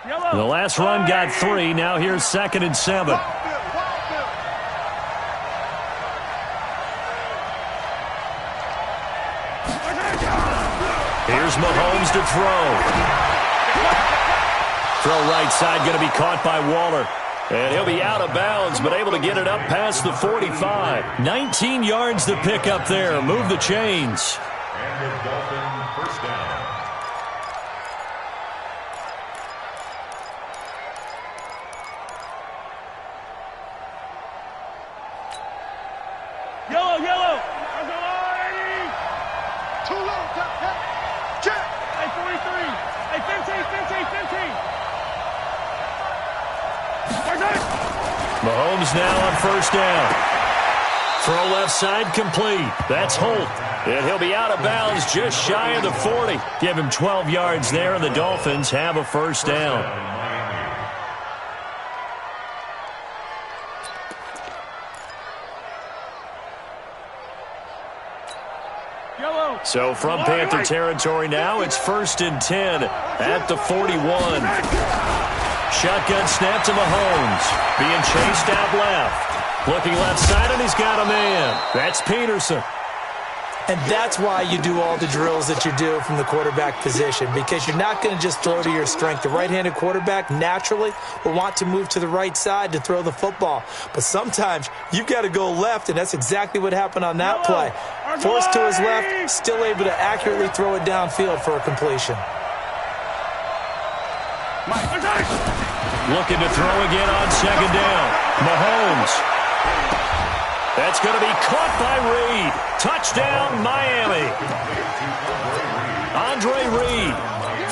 The last run got 3. Now here's 2nd and 7. Here's Mahomes to throw. Throw right side, going to be caught by Waller. And he'll be out of bounds, but able to get it up past the 45. 19 yards to pick up there. Move the chains. And the Dolphin first down. Yellow. Too low. Check. Hey, 43. Hey, 15. Mahomes now on first down. Throw left side complete. That's Holt. And he'll be out of bounds just shy of the 40. Give him 12 yards there, and the Dolphins have a first down. So from Panther territory now, it's 1st and 10 at the 41. Shotgun snap to Mahomes. Being chased out left. Looking left side, and he's got a man. That's Peterson. And that's why you do all the drills that you do from the quarterback position, because you're not going to just throw to your strength. The right-handed quarterback naturally will want to move to the right side to throw the football. But sometimes you've got to go left, and that's exactly what happened on that play. Forced to his left, still able to accurately throw it downfield for a completion. Looking to throw again on 2nd down. Mahomes. That's going to be caught by Reed. Touchdown, Miami. Andre Reed,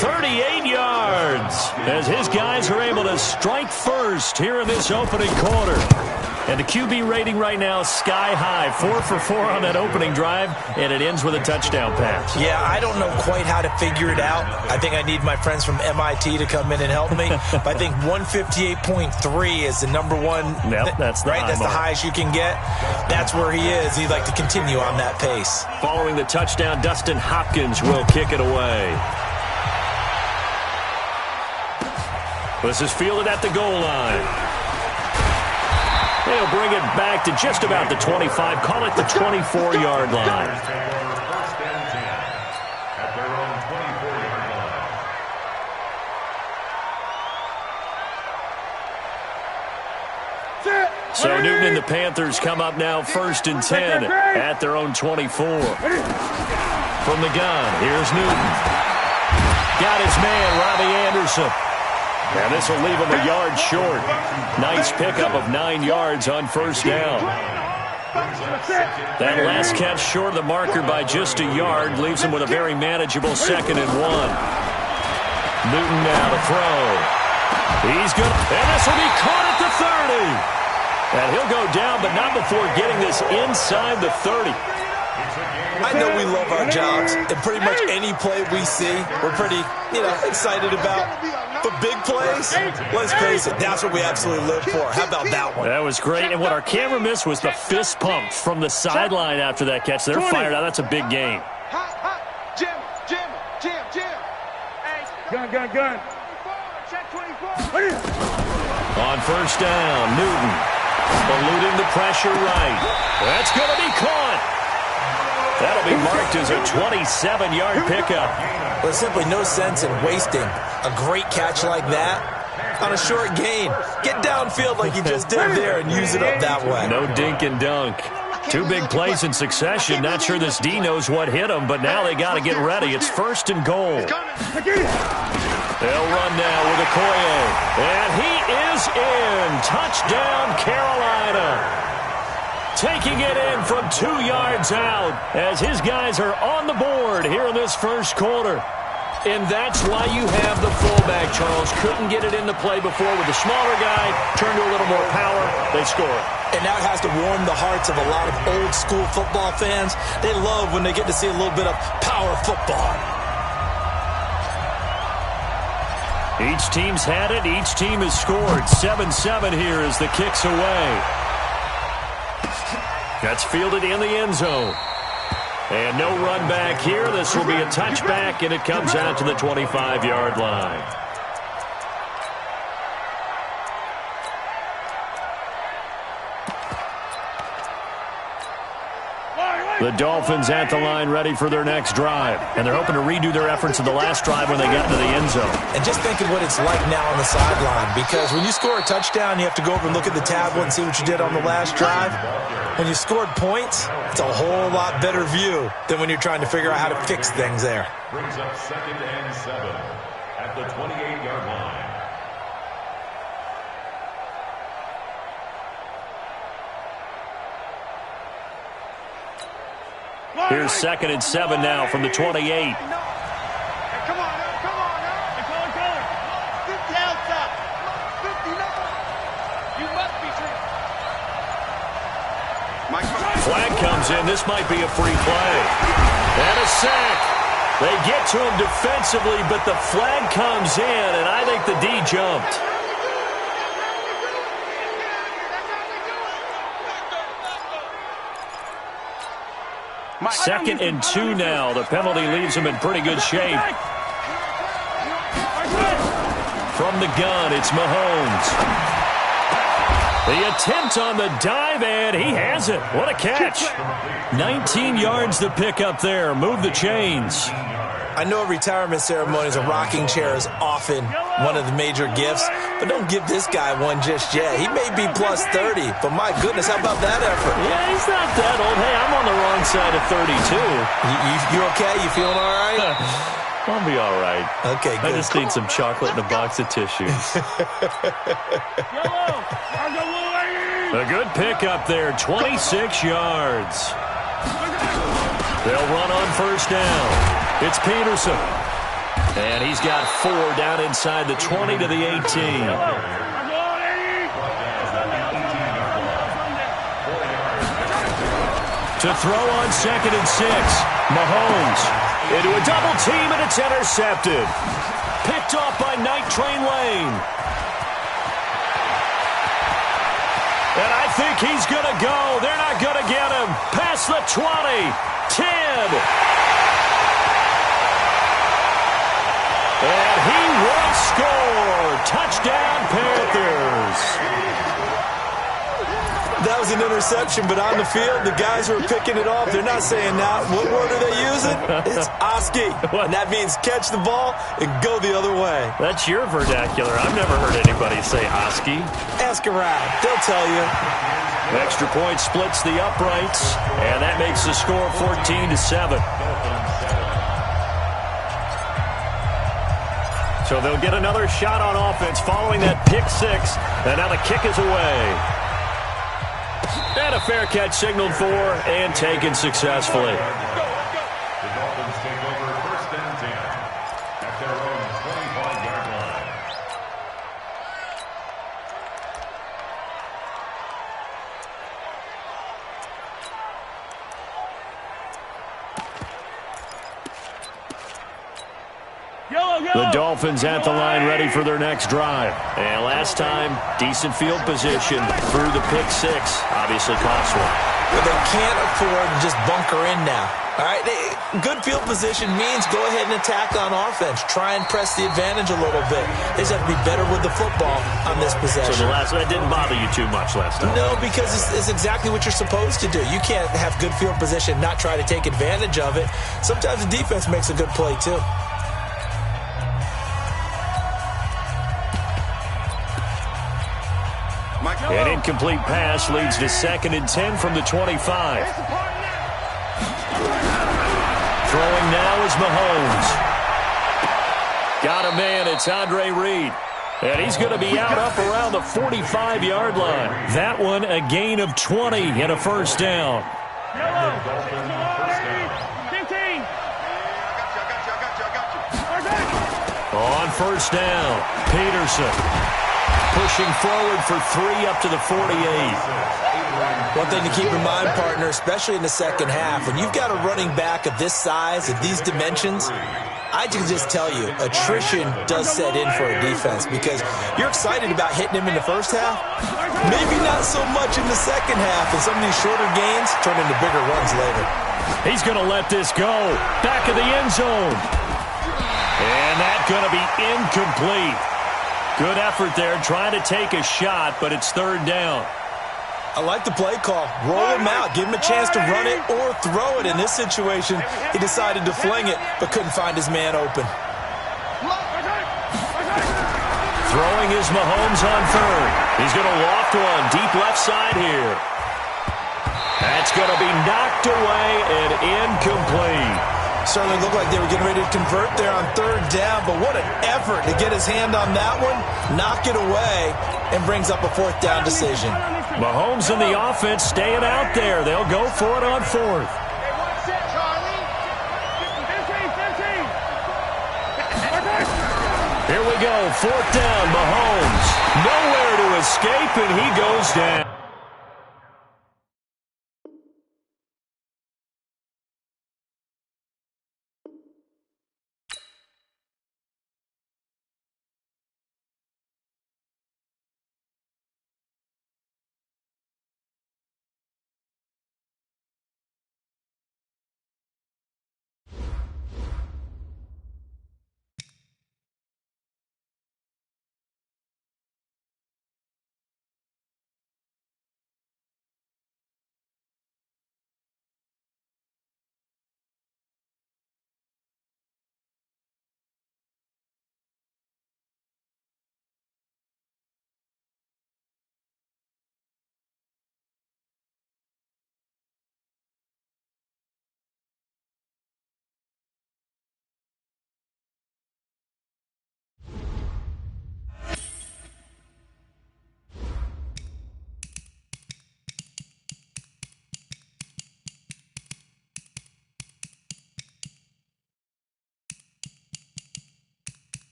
38 yards, as his guys are able to strike first here in this opening quarter. And the QB rating right now sky high. 4 for 4 on that opening drive, and it ends with a touchdown pass. Yeah, I don't know quite how to figure it out. I think I need my friends from MIT to come in and help me. But I think 158.3 is the number one. Yep, that's the right. That's the highest you can get. That's where he is. He'd like to continue on that pace. Following the touchdown, Dustin Hopkins will kick it away. This is fielded at the goal line. They'll bring it back to just about the 25. Call it the 24-yard line. First and 10 at their own 24-yard line. So Newton and the Panthers come up now 1st and 10 at their own 24. From the gun, here's Newton. Got his man, Robbie Anderson. And this will leave him a yard short. Nice pickup of 9 yards on first down. That last catch short of the marker by just a yard leaves him with a very manageable 2nd and 1. Newton now to throw. He's good. And this will be caught at the 30. And he'll go down, but not before getting this inside the 30. I know we love our jobs, and pretty much any play we see, we're pretty, excited about. But big plays, let's face it, that's what we absolutely live for. How about that one? That was great, and what our camera missed was the fist pump from the sideline after that catch. They're fired out. That's a big game. Jim. Gun. Check 24. On first down, Newton eluding the pressure right. That's going to be caught. That'll be marked as a 27-yard pickup. There's simply no sense in wasting a great catch like that on a short gain. Get downfield like you just did there and use it up that way. No dink and dunk. 2 big plays in succession. Not sure this D knows what hit him, but now they got to get ready. It's 1st and goal. They'll run now with Okoye. And he is in. Touchdown, Carolina. Taking it in from 2 yards out as his guys are on the board here in this first quarter. And that's why you have the fullback, Charles. Couldn't get it into play before with the smaller guy. Turned to a little more power. They score. And that has to warm the hearts of a lot of old-school football fans. They love when they get to see a little bit of power football. Each team's had it. Each team has scored. 7-7 here as the kick's away. That's fielded in the end zone. And no run back here. This will be a touchback, and it comes out to the 25-yard line. The Dolphins at the line ready for their next drive. And they're hoping to redo their efforts of the last drive when they got into the end zone. And just think of what it's like now on the sideline. Because when you score a touchdown, you have to go over and look at the tablet and see what you did on the last drive. When you scored points, it's a whole lot better view than when you're trying to figure out how to fix things there. Brings up 2nd and 7 at the 28-yard line. Here's 2nd and 7 now from the 28. Hey, come on now, come on now. Hey, call it. 50 outside. 50 now. You must be true. Flag comes in. This might be a free play. And a sack. They get to him defensively, but the flag comes in, and I think the D jumped. Second and 2 now. The penalty leaves him in pretty good shape. From the gun, it's Mahomes. The attempt on the dive, and he has it. What a catch. 19 yards to pick up there. Move the chains. I know retirement ceremonies, a rocking chair is often one of the major gifts, but don't give this guy one just yet. He may be plus 30, but my goodness, how about that effort? Yeah, he's not that old. Hey, I'm on the wrong side of 32. You okay? You feeling all right? I'll be all right. Okay, good. I just need some chocolate and a box of tissues. A good pickup there, 26 yards. They'll run on first down. It's Peterson. And he's got 4 down inside the 20 to the 18. To throw on 2nd and 6. Mahomes into a double team, and it's intercepted. Picked off by Night Train Lane. And I think he's going to go. They're not going to get him. Past the 20. 10. And he will score. Touchdown, Panthers. That was an interception, but on the field, the guys who are picking it off, they're not saying that. What word are they using? It's Oski. And that means catch the ball and go the other way. That's your vernacular. I've never heard anybody say Oski. Ask around. They'll tell you. Extra point splits the uprights, and that makes the score 14-7. So they'll get another shot on offense following that pick 6, and now the kick is away. And a fair catch signaled for and taken successfully. The Dolphins take over 1st and 10 at their own 25-yard line. The Dolphins at the line ready for their next drive. And last time, decent field position through the pick 6. Obviously cost one. But they can't afford to just bunker in now. All right, good field position means go ahead and attack on offense. Try and press the advantage a little bit. They just have to be better with the football on this possession. So that didn't bother you too much last time? No, because it's exactly what you're supposed to do. You can't have good field position, not try to take advantage of it. Sometimes the defense makes a good play, too. An incomplete pass leads to 2nd and 10 from the 25. Throwing now is Mahomes. Got a man, it's Andre Reed. And he's going to be out up around the 45-yard line. That one a gain of 20 and a first down. 15. On first down, Peterson. Pushing forward for 3 up to the 48. One thing to keep in mind, partner, especially in the second half, when you've got a running back of this size, of these dimensions, I can just tell you, attrition does set in for a defense because you're excited about hitting him in the first half. Maybe not so much in the second half, and some of these shorter gains turn into bigger runs later. He's going to let this go. Back of the end zone. And that's going to be incomplete. Good effort there, trying to take a shot, but it's 3rd down. I like the play call. Roll him out. Give him a chance to run it or throw it. In this situation, he decided to fling it, but couldn't find his man open. Throwing is Mahomes on third. He's going to loft one deep left side here. That's going to be knocked away and incomplete. Certainly looked like they were getting ready to convert there on third down, but what an effort to get his hand on that one, knock it away, and brings up a fourth down decision. Mahomes and the offense staying out there. They'll go for it on fourth. Hey, what's that, Charlie? 15. Here we go, fourth down, Mahomes. Nowhere to escape, and he goes down.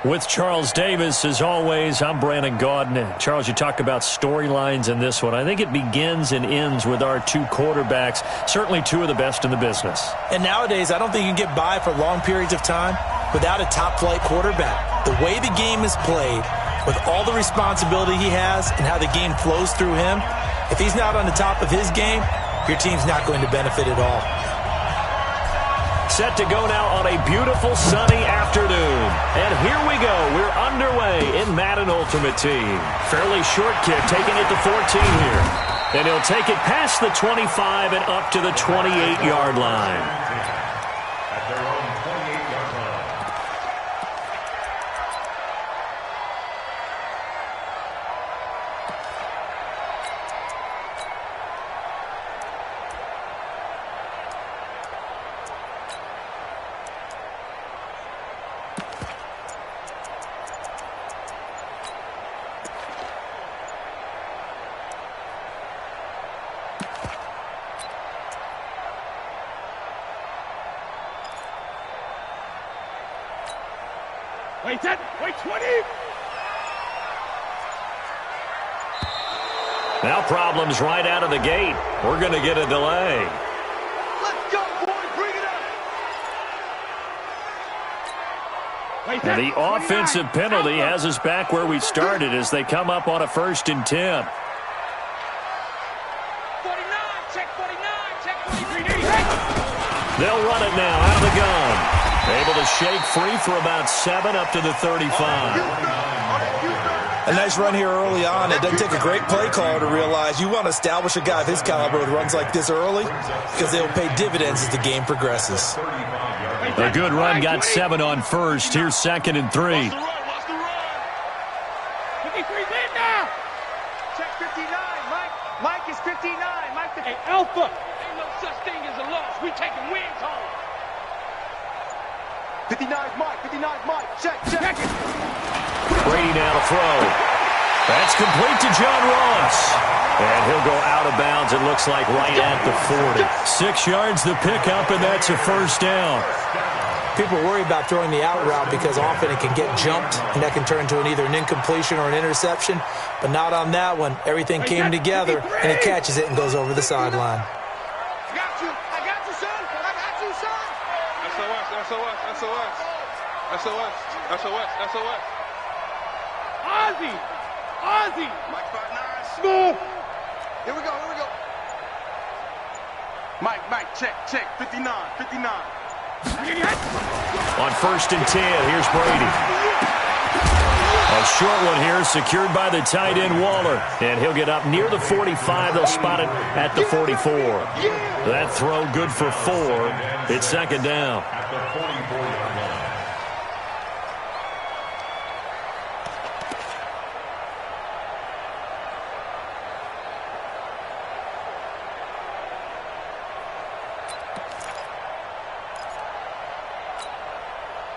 With Charles Davis, as always, I'm Brandon Gaudin. Charles, you talk about storylines in this one. I think it begins and ends with our two quarterbacks, certainly two of the best in the business. And nowadays, I don't think you can get by for long periods of time without a top-flight quarterback. The way the game is played, with all the responsibility he has and how the game flows through him, if he's not on the top of his game, your team's not going to benefit at all. Set to go now on a beautiful sunny afternoon. And here we go. We're underway in Madden Ultimate Team. Fairly short kick, taking it to 14 here. And he'll take it past the 25 and up to the 28-yard line. At their own 28-yard line. Wait 10, wait 20. Now problems right out of the gate. We're going to get a delay. Let's go, boys. Bring it up. Wait 10, And the 29. offensive penalty has us back where we started as they come up on a 1st and 10. 49, check 49, check 43. They'll run it now out of the gun. Able to shake free for about 7 up to the 35. A nice run here early on. It doesn't take a great play caller to realize you want to establish a guy of his caliber with runs like this early because they'll pay dividends as the game progresses. A good run, got 7 on 1st. Here's 2nd and 3. Watch the run. 53, lead now. Check 59, Mike. Mike is 59. Mike, hey, Alpha. Ain't no such thing as a loss. We taking wins home. 59's Mike. 59's Mike. Check it. Brady now to throw. That's complete to John Ross. And he'll go out of bounds, it looks like, right at the 40. 6 yards the pickup, and that's a first down. People worry about throwing the out route because often it can get jumped, and that can turn into either an incompletion or an interception. But not on that one. Everything came together, and he catches it and goes over the sideline. I got you, son. I got you, son. SOS. Ozzy. Mike 5'9". Smooth. Here we go. Mike, check. 59. On 1st and 10, here's Brady. A short one here, secured by the tight end Waller. And he'll get up near the 45. They'll spot it at the 44. That throw good for 4. It's second down. At the 44-yard line.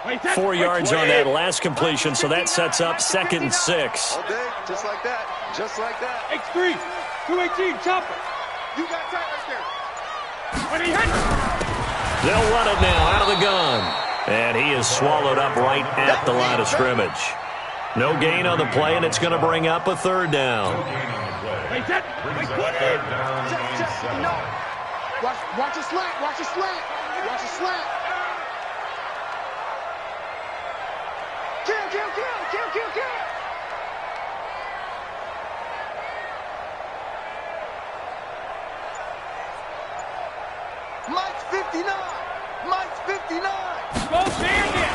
Wait, 4 yards on that last completion, so that sets up 2nd and 6. All day, just like that. X3, 218, chopper. You got tight right there. When he hits. They'll run it now out of the gun. And he is swallowed up right at the line of scrimmage. No gain on the play, and it's going to bring up a 3rd down. Wait, that. Wait, put it. Check. No. Watch a slant. Kill. Mike's 59. Go Bandit.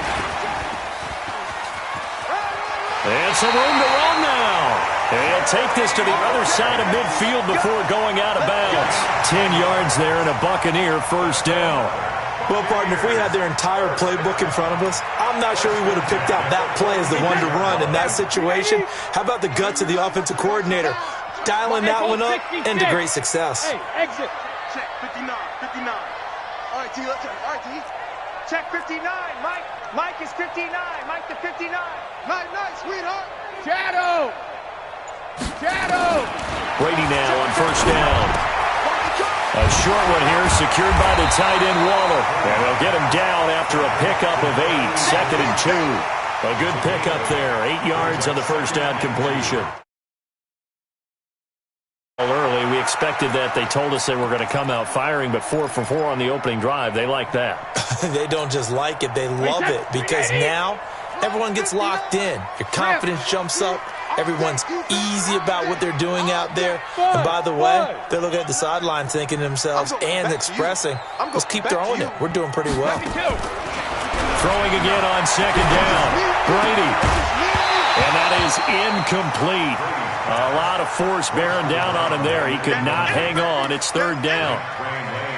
And some room to run now. And he'll take this to the other side of midfield before going out of bounds. 10 yards there and a Buccaneer first down. Well, partner, if we had their entire playbook in front of us, I'm not sure we would have picked out that play as the one to run in that situation. How about the guts of the offensive coordinator? Dialing that one up into great success. Hey, exit. Check 59. All right, T, let's check. All right, T. Check 59. Mike is 59. Mike the 59. Nice, sweetheart. Shadow. Brady now on first down. A short one here, secured by the tight end Waller. And they'll get him down after a pickup of 8, 2nd and 2. A good pickup there, 8 yards on the first down completion. Early, we expected that. They told us they were going to come out firing, but 4 for 4 on the opening drive. They like that. They don't just like it, they love it, because now everyone gets locked in. Your confidence jumps up. Everyone's easy about what they're doing out there. And by the way, they're looking at the sideline thinking to themselves and expressing, let's keep throwing it. We're doing pretty well. Throwing again on 2nd down. Brady. And that is incomplete. A lot of force bearing down on him there. He could not hang on. It's 3rd down.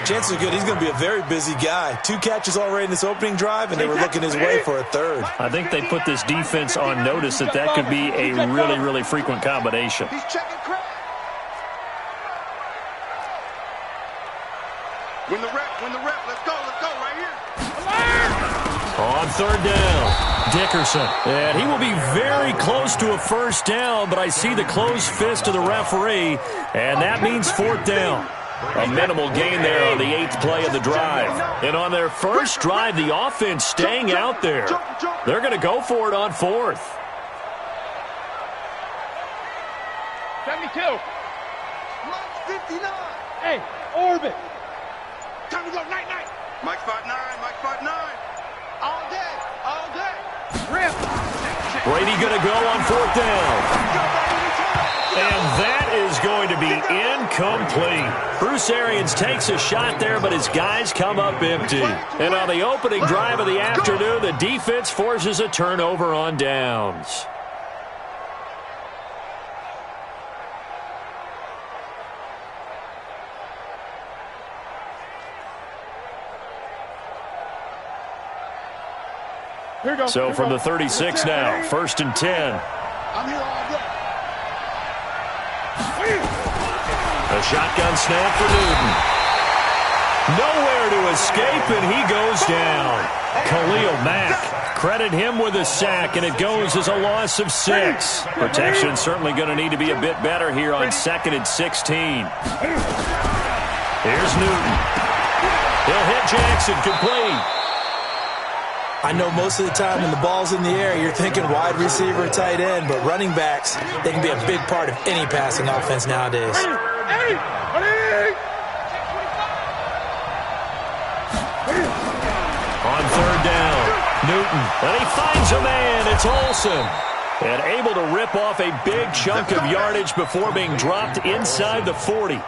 Chances are good he's going to be a very busy guy. 2 catches already in this opening drive, and they were looking his way for a 3rd. I think they put this defense on notice that could be a really, really frequent combination. He's checking crack. Win the rep. Let's go right here. On 3rd down, Dickerson. And he will be very close to a first down, but I see the closed fist of the referee, and that means 4th down. A minimal gain there on the 8th play of the drive. And on their first drive, the offense staying out there. They're going to go for it on 4th. 72. Mike's 59. Hey, orbit. Time to go, night. Mike's 5'9". All day. Rip. Brady going to go on 4th down. And that is going to be incomplete. Bruce Arians takes a shot there, but his guys come up empty. And on the opening drive of the afternoon, the defense forces a turnover on downs. So from the 36 now, 1st and 10. I'm here all day. A shotgun snap for Newton. Nowhere to escape, and he goes down. Khalil Mack, credit him with a sack, and it goes as a loss of 6. Protection certainly going to need to be a bit better here on 2nd and 16. Here's Newton. He'll hit Jackson, complete. I know most of the time when the ball's in the air, you're thinking wide receiver, tight end, but running backs, they can be a big part of any passing offense nowadays. On 3rd down, Newton, and he finds a man. It's Olsen. And able to rip off a big chunk of yardage before being dropped inside the 40.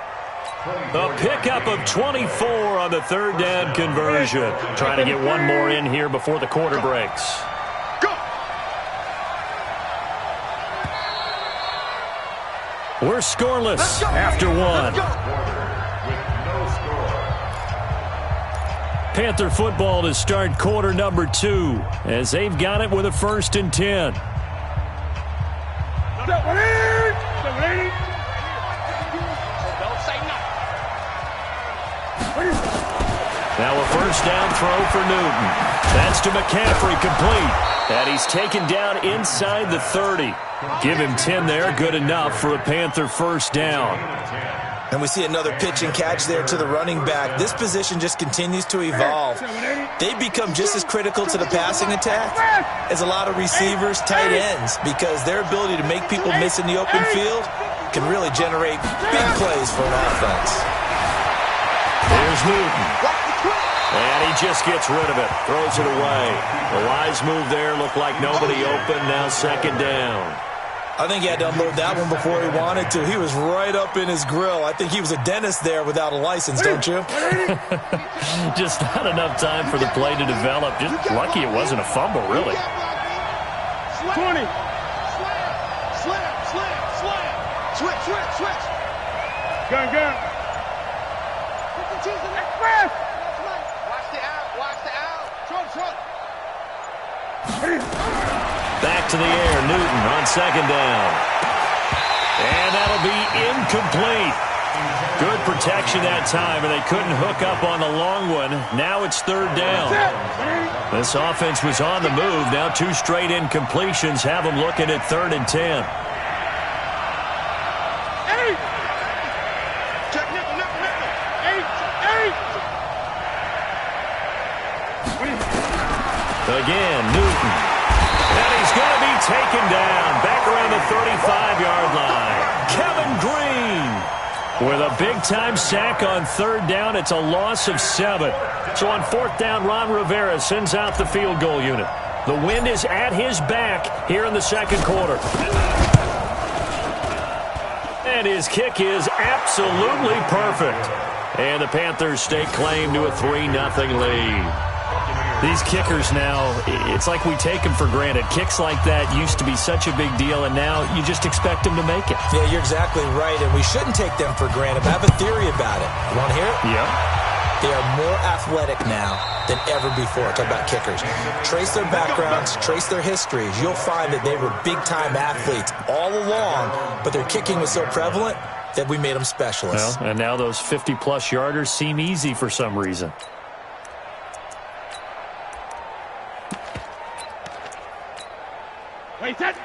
A pickup of 24 on the 3rd down conversion. Trying to get one more in here before the quarter breaks. We're scoreless after 1. Panther football to start quarter number 2 as they've got it with a 1st and 10. Now a 1st down throw for Newton. That's to McCaffrey, complete. And he's taken down inside the 30. Give him 10 there, good enough for a Panther 1st down. And we see another pitch and catch there to the running back. This position just continues to evolve. They become just as critical to the passing attack as a lot of receivers, tight ends, because their ability to make people miss in the open field can really generate big plays for an offense. There's Newton. And he just gets rid of it. Throws it away. The wise move there. Looked like nobody open. Now 2nd down. I think he had to unload that one before he wanted to. He was right up in his grill. I think he was a dentist there without a license, don't you? Just not enough time for the play to develop. Just lucky it wasn't a fumble, really. 20. Slam. Switch. Gun. Watch the out. Trump. Back to the air, Newton on 2nd down. And that'll be incomplete. Good protection that time, and they couldn't hook up on the long one. Now it's 3rd down. This offense was on the move. Now 2 straight incompletions have them looking at 3rd and 10. Again, Newton. And he's going to be taken down back around the 35-yard line. Kevin Green with a big-time sack on 3rd down. It's a loss of 7. So on 4th down, Ron Rivera sends out the field goal unit. The wind is at his back here in the 2nd quarter. And his kick is absolutely perfect. And the Panthers stake claim to a 3-0 lead. These kickers now, it's like we take them for granted. Kicks like that used to be such a big deal, and now you just expect them to make it. Yeah, you're exactly right, and we shouldn't take them for granted. But I have a theory about it. You want to hear it? Yeah. They are more athletic now than ever before. Talk about kickers. Trace their backgrounds, trace their histories. You'll find that they were big-time athletes all along, but their kicking was so prevalent that we made them specialists. Well, and now those 50-plus yarders seem easy for some reason.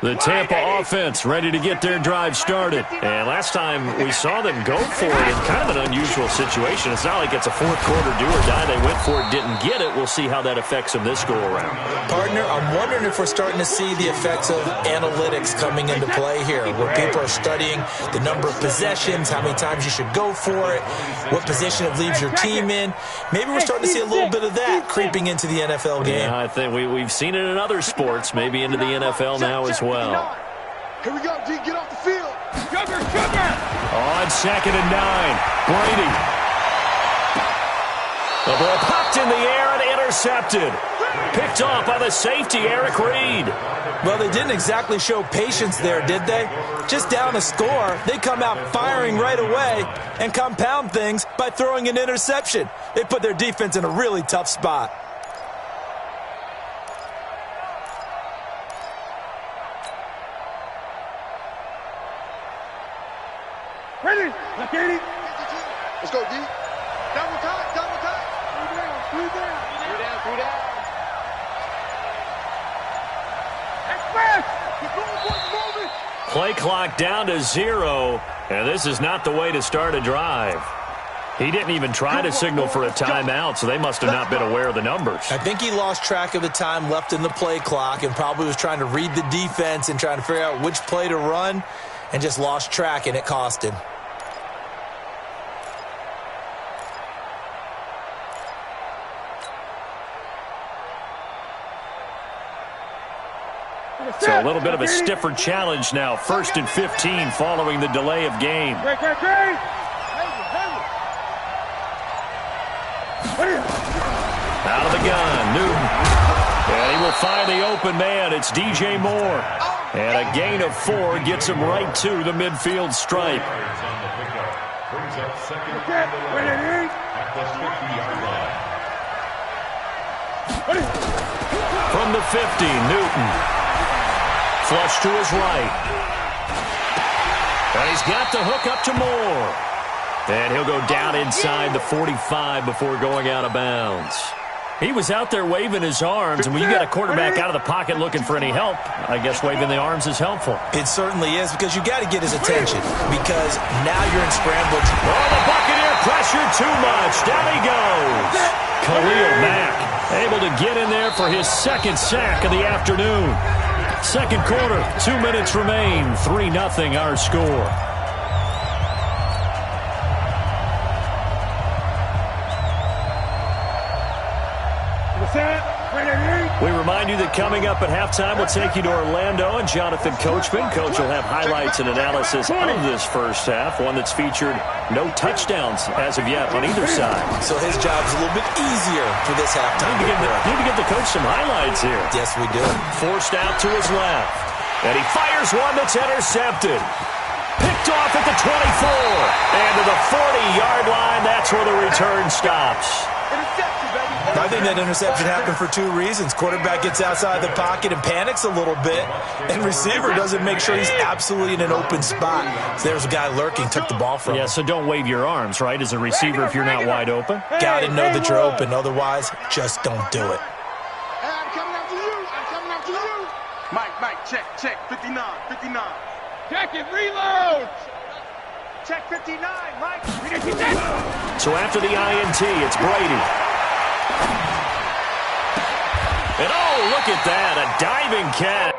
The Tampa offense ready to get their drive started. And last time we saw them go for it in kind of an unusual situation. It's not like it's a 4th quarter do or die. They went for it, didn't get it. We'll see how that affects them this go-around. Partner, I'm wondering if we're starting to see the effects of analytics coming into play here, where people are studying the number of possessions, how many times you should go for it, what position it leaves your team in. Maybe we're starting to see a little bit of that creeping into the NFL game. Yeah, I think we've seen it in other sports, maybe into the NFL now as well. Here we go, D. Get off the field. Sugar! On 2nd and 9, Brady. The ball popped in the air and intercepted. Picked off by the safety, Eric Reed. Well, they didn't exactly show patience there, did they? Just down a score, they come out firing right away and compound things by throwing an interception. They put their defense in a really tough spot. Ready? Look, 80. Let's go, D. Double time. Play clock down to 0, and this is not the way to start a drive. He didn't even try to signal for a timeout, so they must have not been aware of the numbers. I think he lost track of the time left in the play clock and probably was trying to read the defense and trying to figure out which play to run and just lost track, and it cost him. So a little bit of a stiffer challenge now. 1st and 15 following the delay of game. Out of the gun, Newton. And he will find the open man. It's DJ Moore. And a gain of 4 gets him right to the midfield stripe. Brings up second at the 50-yard line. From the 50, Newton. Flush to his right. And he's got the hook up to Moore. And he'll go down inside the 45 before going out of bounds. He was out there waving his arms, and when you got a quarterback out of the pocket looking for any help, I guess waving the arms is helpful. It certainly is, because you got to get his attention, because now you're in scramble. Oh, the Buccaneer pressure too much. Down he goes. Khalil Mack able to get in there for his second sack of the afternoon. Second quarter, 2 minutes remain. 3-0 our score. We remind you that coming up at halftime, we'll take you to Orlando and Jonathan Coachman. Coach will have highlights and analysis of this first half, one that's featured no touchdowns as of yet on either side. So his job's a little bit easier for this halftime. Need to give the coach some highlights here. Yes, we do. Forced out to his left. And he fires one that's intercepted. Picked off at the 24. And to the 40-yard line, that's where the return stops. I think that interception happened for 2 reasons. Quarterback gets outside the pocket and panics a little bit, and receiver doesn't make sure he's absolutely in an open spot. So there's a guy lurking, took the ball from him. Yeah, so don't wave your arms, right, as a receiver if you're not wide open. Got to know that you're open. Otherwise, just don't do it. I'm coming after you. I'm coming after you. Mike, check. 59. Check it, reload. Check 59, Mike. So after the INT, it's Brady. And oh, look at that, a diving catch.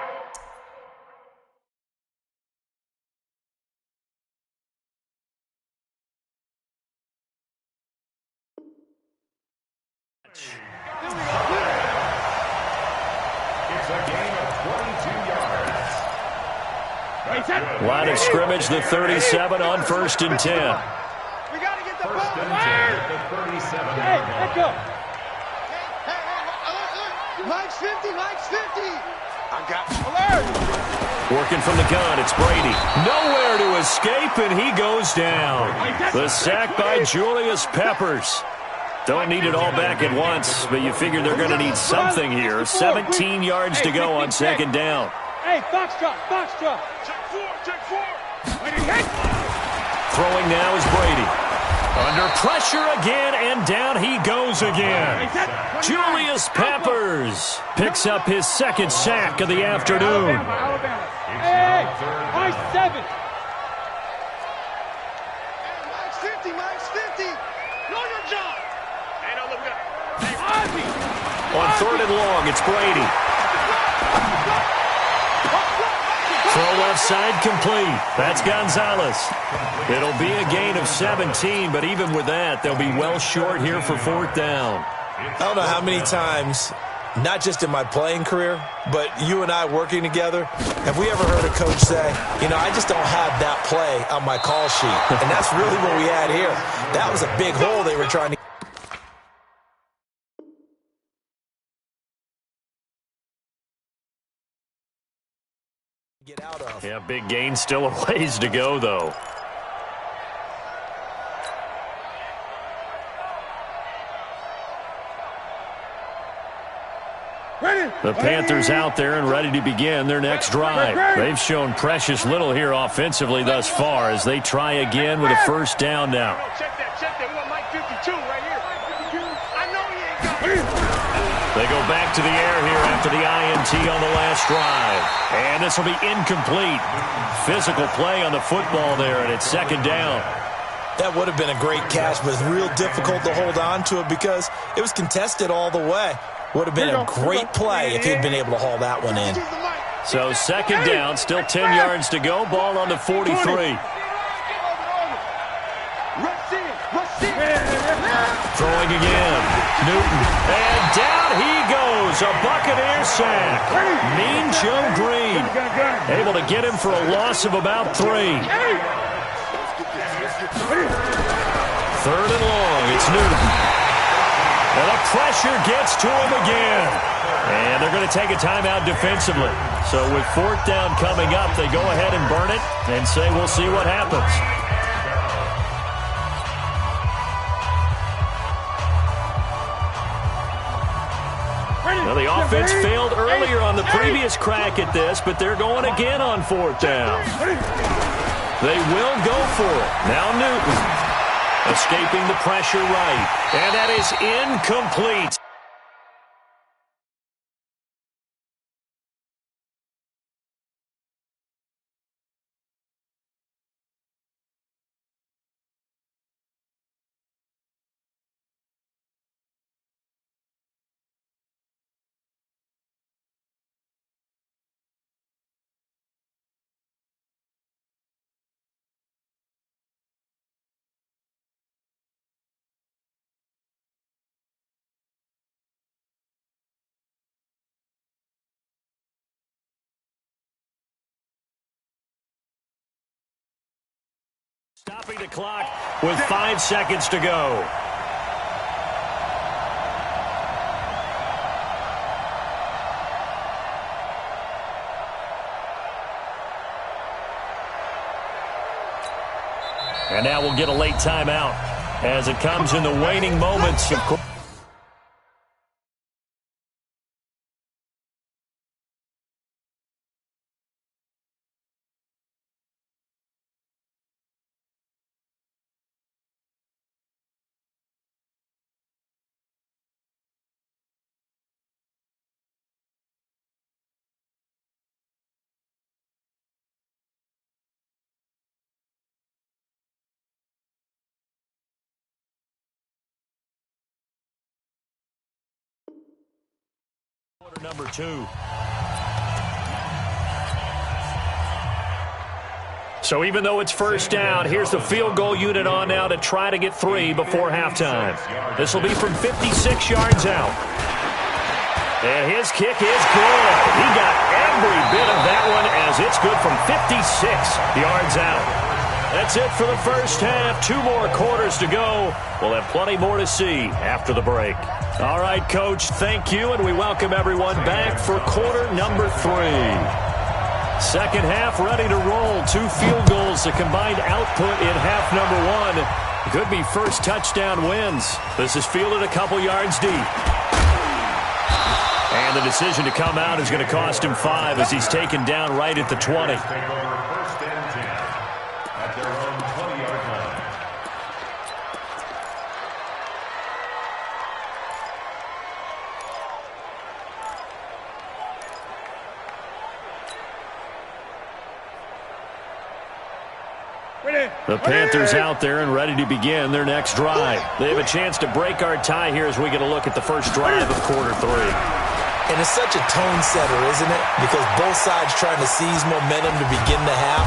It's a gain of 22 yards. Line of scrimmage, the 37 on 1st and 10. We got to get the ball. 1st and 10 at the 37-yard Hey, line. let's go. Mike's 50. I got Working from the gun, it's Brady. Nowhere to escape, and he goes down. The sack by Julius Peppers. Don't need it all back at once, but you figure they're going to need something here. 17 yards to go on 2nd down. Hey, foxtrot. Check 4. Throwing now is Brady. Under pressure again, and down he goes again. Julius Peppers picks up his 2nd sack of the afternoon. Alabama. Hey, Mike's 7. Mike's 50. Know your job. Hey, no, look at Ozzy. On 3rd and long, it's Brady. Throw left side complete. That's Gonzalez. It'll be a gain of 17, but even with that, they'll be well short here for 4th down. I don't know how many times, not just in my playing career, but you and I working together, have we ever heard a coach say, I just don't have that play on my call sheet. And that's really what we had here. That was a big hole they were trying to get out of. Yeah, big gain, still a ways to go, though. The Panthers out there and ready to begin their next drive. They've shown precious little here offensively thus far as they try again with a 1st down now. Check that. We want Mike 52 right here. I know he ain't got it. They go back to the air here after the INT on the last drive. And this will be incomplete. Physical play on the football there, and it's second down. That would have been a great catch, but it's real difficult to hold on to it because it was contested all the way. Would have been a great play if he'd been able to haul that one in. So second down, still 10 yards to go. Ball on the 43. Throwing again. Newton. And down he goes. A Buccaneer sack. Mean Joe Green. Able to get him for a loss of about 3. Third and long. It's Newton. And the pressure gets to him again. And they're going to take a timeout defensively. So with fourth down coming up, they go ahead and burn it and say we'll see what happens. Well, the offense failed earlier on the previous crack at this, but they're going again on fourth down. They will go for it. Now Newton escaping the pressure right. And that is incomplete. Stopping the clock with 5 seconds to go. And now we'll get a late timeout as it comes in the waning moments of number 2. So even though it's first down, here's the field goal unit on now to try to get 3 before halftime. This will be from 56 yards out. And his kick is good. He got every bit of that one as it's good from 56 yards out. That's it for the first half. 2 more quarters to go. We'll have plenty more to see after the break. All right, Coach, thank you, and we welcome everyone back for quarter number 3. Second half ready to roll. 2 field goals, the combined output in half number 1. Could be first touchdown wins. This is fielded a couple yards deep. And the decision to come out is going to cost him 5 as he's taken down right at the 20. The Panthers out there and ready to begin their next drive. They have a chance to break our tie here as we get a look at the first drive of quarter 3. And it's such a tone setter, isn't it? Because both sides trying to seize momentum to begin the half.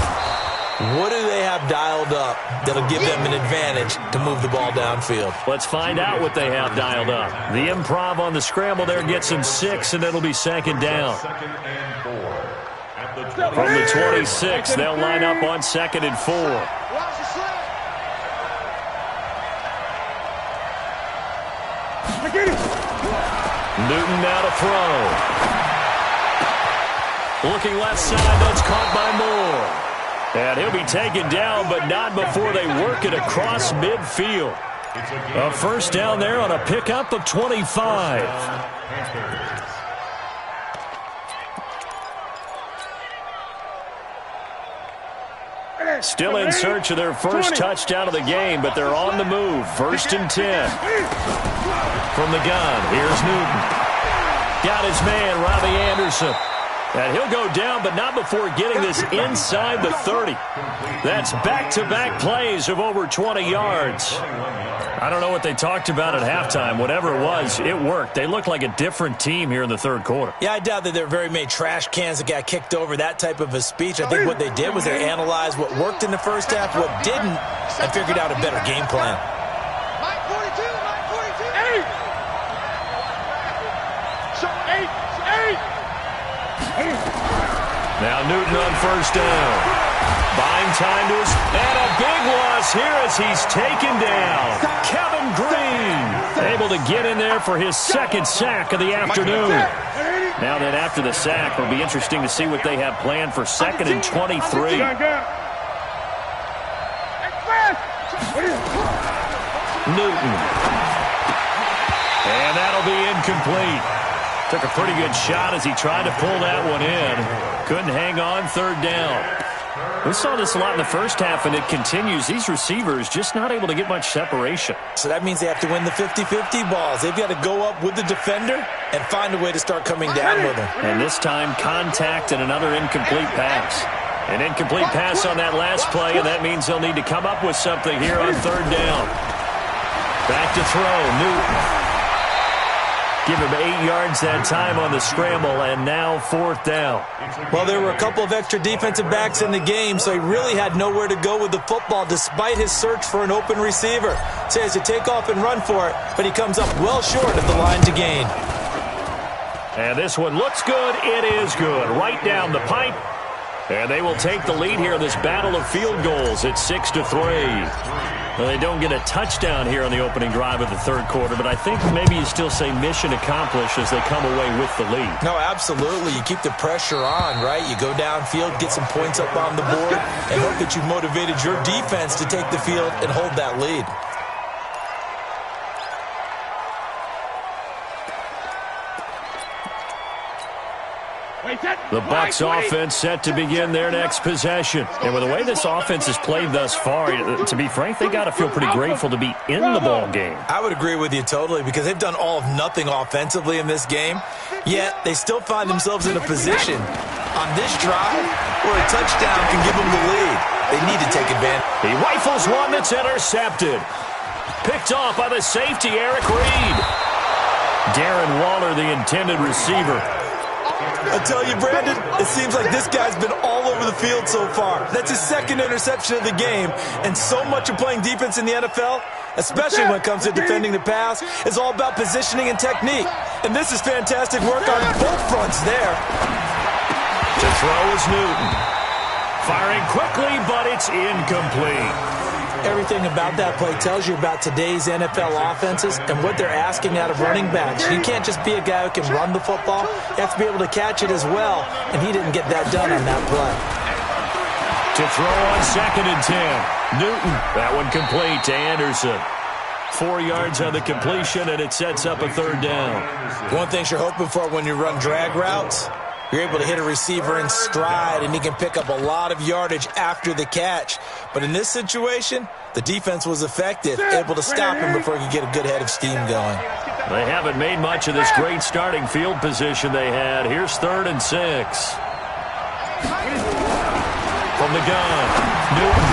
What do they have dialed up that'll give them an advantage to move the ball downfield? Let's find out what they have dialed up. The improv on the scramble there gets them 6, and it'll be second down. From the 26, they'll line up on 2nd and 4. Newton now to throw. Looking left side, that's caught by Moore. And he'll be taken down, but not before they work it across midfield. A first down there on a pickup of 25. Still in search of their first touchdown of the game, but they're on the move. 1st and 10. From the gun, here's Newton. Got his man, Robbie Anderson. And he'll go down, but not before getting this inside the 30. That's back-to-back plays of over 20 yards. I don't know what they talked about at halftime. Whatever it was, it worked. They looked like a different team here in the third quarter. Yeah, I doubt that there were very many trash cans that got kicked over, that type of a speech. I think what they did was they analyzed what worked in the first half, what didn't, and figured out a better game plan. Mike 42, Mike 42. 8. Now Newton on first down. Buying time to us. And a big loss here as he's taken down. Kevin Green able to get in there for his second sack of the afternoon. Now then after the sack, it'll be interesting to see what they have planned for 2nd and 23. Newton. And that'll be incomplete. Took a pretty good shot as he tried to pull that one in. Couldn't hang on, 3rd down. We saw this a lot in the first half, and it continues. These receivers just not able to get much separation. So that means they have to win the 50-50 balls. They've got to go up with the defender and find a way to start coming down with them. And this time, contact and another incomplete pass. An incomplete pass on that last play, and that means they'll need to come up with something here on 3rd down. Back to throw, Newton. Give him 8 yards that time on the scramble, and now 4th down. Well, there were a couple of extra defensive backs in the game, so he really had nowhere to go with the football despite his search for an open receiver. So he has to take off and run for it, but he comes up well short of the line to gain. And this one looks good. It is good. Right down the pipe. And they will take the lead here in this battle of field goals at 6-3. Well, they don't get a touchdown here on the opening drive of the 3rd quarter, but I think maybe you still say mission accomplished as they come away with the lead. No, absolutely. You keep the pressure on, right? You go downfield, get some points up on the board, and hope that you've motivated your defense to take the field and hold that lead. The Bucs offense set to begin their next possession. And with the way this offense has played thus far, to be frank, they got to feel pretty grateful to be in the ball game. I would agree with you totally because they've done all of nothing offensively in this game, yet they still find themselves in a position on this drive where a touchdown can give them the lead. They need to take advantage. He rifles one that's intercepted. Picked off by the safety, Eric Reed. Darren Waller, the intended receiver. I tell you, Brandon, it seems like this guy's been all over the field so far. That's his 2nd interception of the game, and so much of playing defense in the NFL, especially when it comes to defending the pass, is all about positioning and technique. And this is fantastic work on both fronts there. To throw is Newton. Firing quickly, but it's incomplete. Everything about that play tells you about today's NFL offenses and what they're asking out of running backs. You can't just be a guy who can run the football. You have to be able to catch it as well, and he didn't get that done on that play. To throw on 2nd and 10. Newton, that one complete to Anderson. 4 yards on the completion, and it sets up a 3rd down. One thing you're hoping for when you run drag routes, you're able to hit a receiver in stride, and he can pick up a lot of yardage after the catch. But in this situation, the defense was effective, able to stop him before he could get a good head of steam going. They haven't made much of this great starting field position they had. Here's 3rd and 6. From the gun, Newton.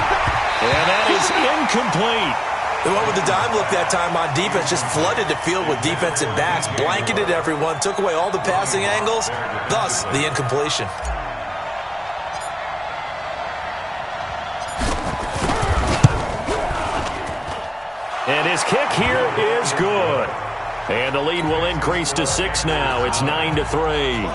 And that is incomplete. They went with the dime look that time on defense, just flooded the field with defensive backs, blanketed everyone, took away all the passing angles, thus the incompletion. And his kick here is good. And the lead will increase to 6 now. It's 9-3.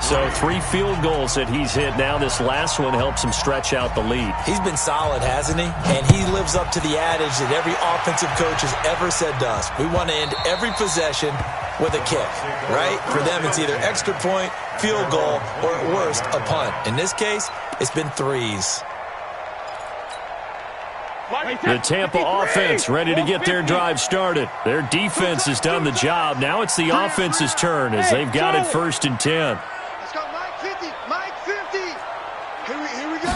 So 3 field goals that he's hit now. This last one helps him stretch out the lead. He's been solid, hasn't he? And he lives up to the adage that every offensive coach has ever said to us. We want to end every possession with a kick, right? For them, it's either extra point, field goal, or at worst, a punt. In this case, it's been 3s. The Tampa offense ready to get their drive started. Their defense has done the job. Now it's the offense's turn as they've got it 1st and 10. Let's go, Mike 50. Mike 50. Here we go.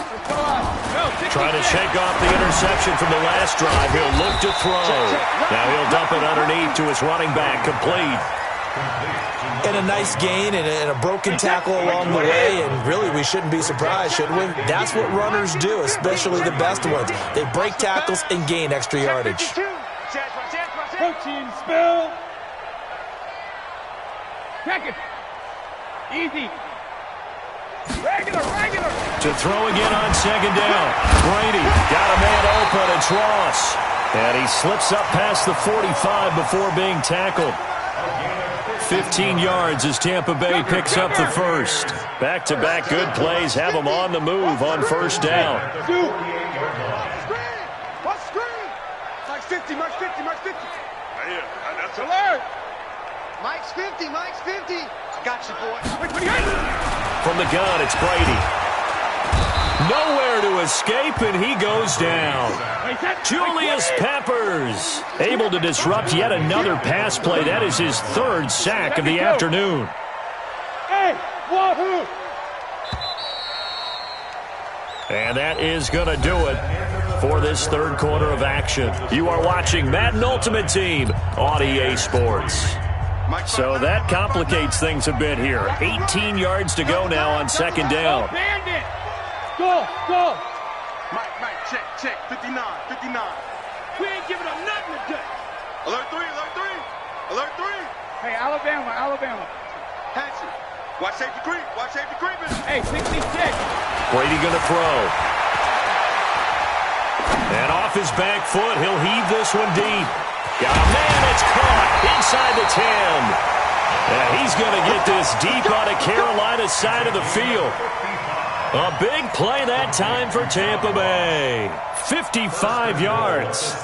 Trying to shake off the interception from the last drive. He'll look to throw. Now he'll dump it underneath to his running back. Complete. And a nice gain and a broken tackle along the way, and really we shouldn't be surprised, should we? That's what runners do, especially the best ones. They break tackles and gain extra yardage. Protein spill. Check it. Easy. Regular. To throw again on second down. Brady got a man open. It's Ross. And he slips up past the 45 before being tackled. 15 yards as Tampa Bay picks up the first. Back-to-back good plays have them on the move on first down. Screen! Mike's 50, Mike's 50, Mike's 50. Yeah, that's alert. Mike's 50, Mike's 50. I got you, boy. From the gun, it's Brady. Nowhere to escape, and he goes down. Julius Peppers able to disrupt yet another pass play. That is his third sack of the afternoon. Hey, wahoo! And that is going to do it for this third quarter of action. You are watching Madden Ultimate Team on EA Sports. So that complicates things a bit here. 18 yards to go now on second down. Bandit! Go! Mike, check. 59. We ain't giving up nothing today. Alert 3. Hey, Alabama. Hanson. Watch safety creeping. Hey, 66. Brady going to throw. And off his back foot, he'll heave this one deep. Got a man, it's caught inside the 10. And he's going to get this deep on the Carolina side of the field. A big play that time for Tampa Bay. 55 yards.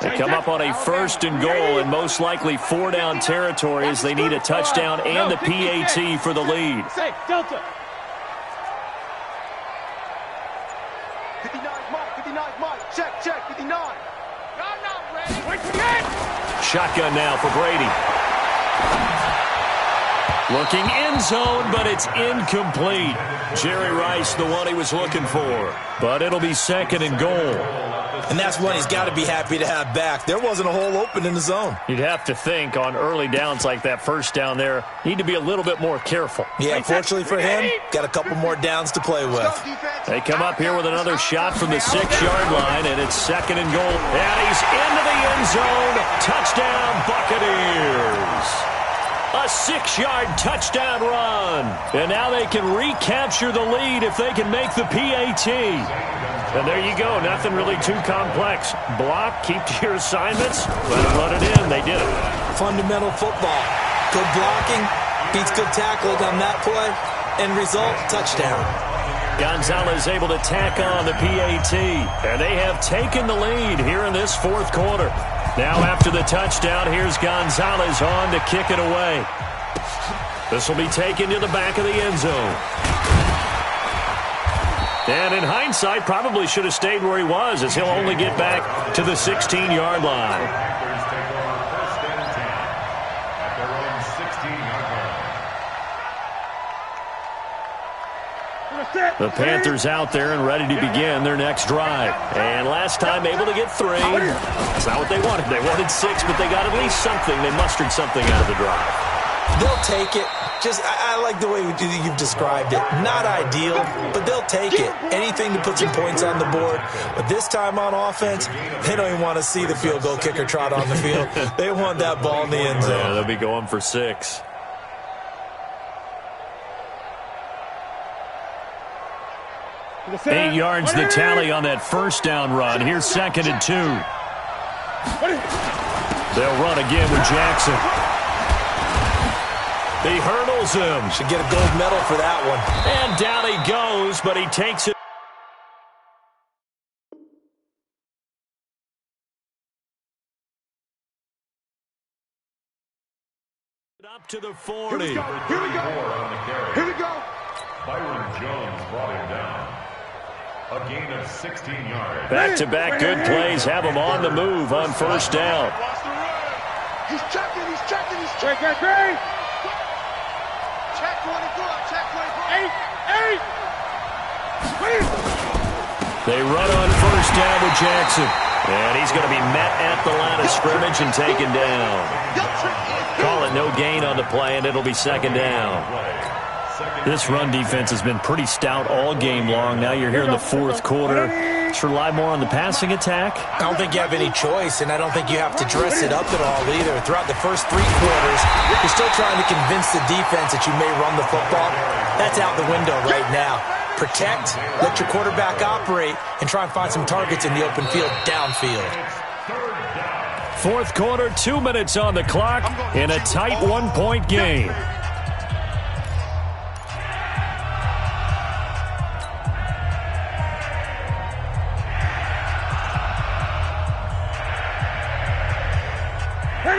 They come up on a first and goal and most likely 4-down territory as they need a touchdown and the PAT for the lead. Say, Delta. 59 Mike. Check, 59. I'm not ready. Wait for that. Shotgun now for Brady. Looking end zone, but it's incomplete. Jerry Rice, the one he was looking for. But it'll be second and goal. And that's one he's got to be happy to have back. There wasn't a hole open in the zone. You'd have to think on early downs like that first down there, need to be a little bit more careful. Yeah, fortunately for him, got a couple more downs to play with. They come up here with another shot from the 6-yard line, and it's second and goal. And he's into the end zone. Touchdown, Buccaneers. A 6-yard touchdown run. And now they can recapture the lead if they can make the PAT. And there you go. Nothing really too complex. Block, keep to your assignments, let them run it in. They did it. Fundamental football. Good blocking, beats good tackling on that play, and result, touchdown. Gonzalez able to tack on the PAT. And they have taken the lead here in this fourth quarter. Now after the touchdown, here's Gonzalez on to kick it away. This will be taken to the back of the end zone. And in hindsight, probably should have stayed where he was, as he'll only get back to the 16-yard line. Panthers take over first and 10 at their own 16-yard line. The Panthers out there and ready to begin their next drive. And last time able to get 3. That's not what they wanted. They wanted 6, but they got at least something. They mustered something out of the drive. They'll take it. I like the way you've described it. Not ideal, but they'll take it. Anything to put some points on the board. But this time on offense, they don't even want to see the field goal kicker trot on the field. They want that ball in the end zone. Yeah, they'll be going for 6. Eight yards the tally on that first down run. Here's second and 2. They'll run again with Jackson. He hurdles him. Should get a gold medal for that one. And down he goes, but he takes it up to the 40. Here we go. Byron Jones brought him down. A gain of 16 yards. Back-to-back good plays have him on the move on first down. He's checking. Check. Check 24. 8. They run on first down with Jackson. And he's going to be met at the line of scrimmage and taken down. Call it no gain on the play, and it'll be second down. This run defense has been pretty stout all game long. Now you're here in the fourth quarter. Let's rely more on the passing attack. I don't think you have any choice, and I don't think you have to dress it up at all either. Throughout the first 3 quarters, you're still trying to convince the defense that you may run the football. That's out the window right now. Protect, let your quarterback operate, and try and find some targets in the open field downfield. Fourth quarter, 2 minutes on the clock in a tight 1-point game.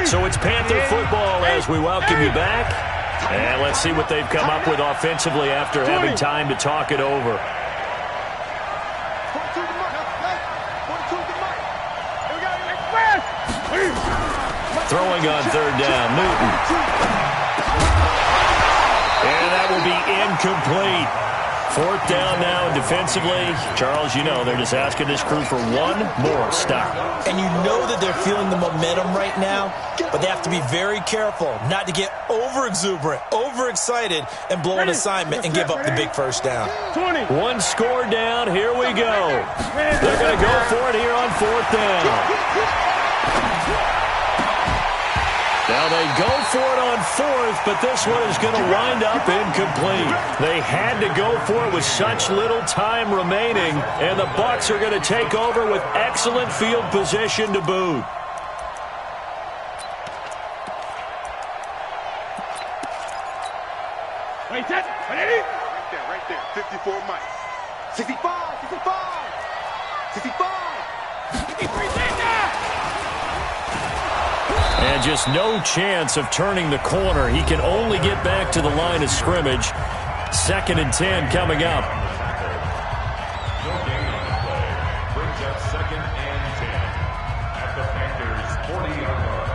So it's Panther football as we welcome you back. And let's see what they've come up with offensively after having time to talk it over. Throwing on third down, Newton. And that will be incomplete. Fourth down now defensively. Charles, you know they're just asking this crew for one more stop. And you know that they're feeling the momentum right now, but they have to be very careful not to get over-exuberant, over-excited, and blow an assignment and give up the big first down. 1 score down. Here we go. They're going to go for it here on fourth down. Now they go for it on fourth, but this one is going to wind up incomplete. They had to go for it with such little time remaining, and the Bucs are going to take over with excellent field position to boot. Right there, 54 Mike. 65, 65, 65. 53 And just no chance of turning the corner. He can only get back to the line of scrimmage. 2nd and 10 coming up. No gain on the play. Brings up 2nd and 10 at the Panthers' 40-yard line.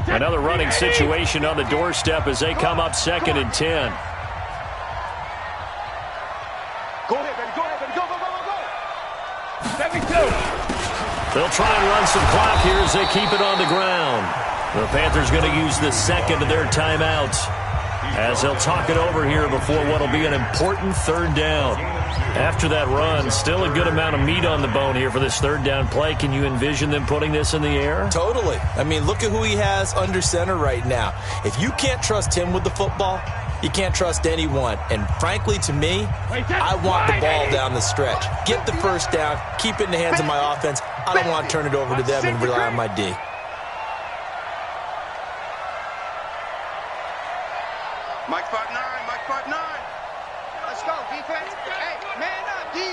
Another running situation on the doorstep as they come up 2nd and 10. Go ahead, baby. Go ahead, baby. Go, go, go, go, go. 72. They'll try and run some clock here as they keep it on the ground. The Panthers going to use the second of their timeouts as they'll talk it over here before what will be an important third down. After that run, still a good amount of meat on the bone here for this third down play. Can you envision them putting this in the air? Totally. I mean, look at who he has under center right now. If you can't trust him with the football, you can't trust anyone. And frankly, to me, I want the ball down the stretch. Get the first down, keep it in the hands of my offense. I don't want to turn it over to them and rely on my D. Mike 5'9", Mike 5'9". Let's go, defense. Hey, man up, D.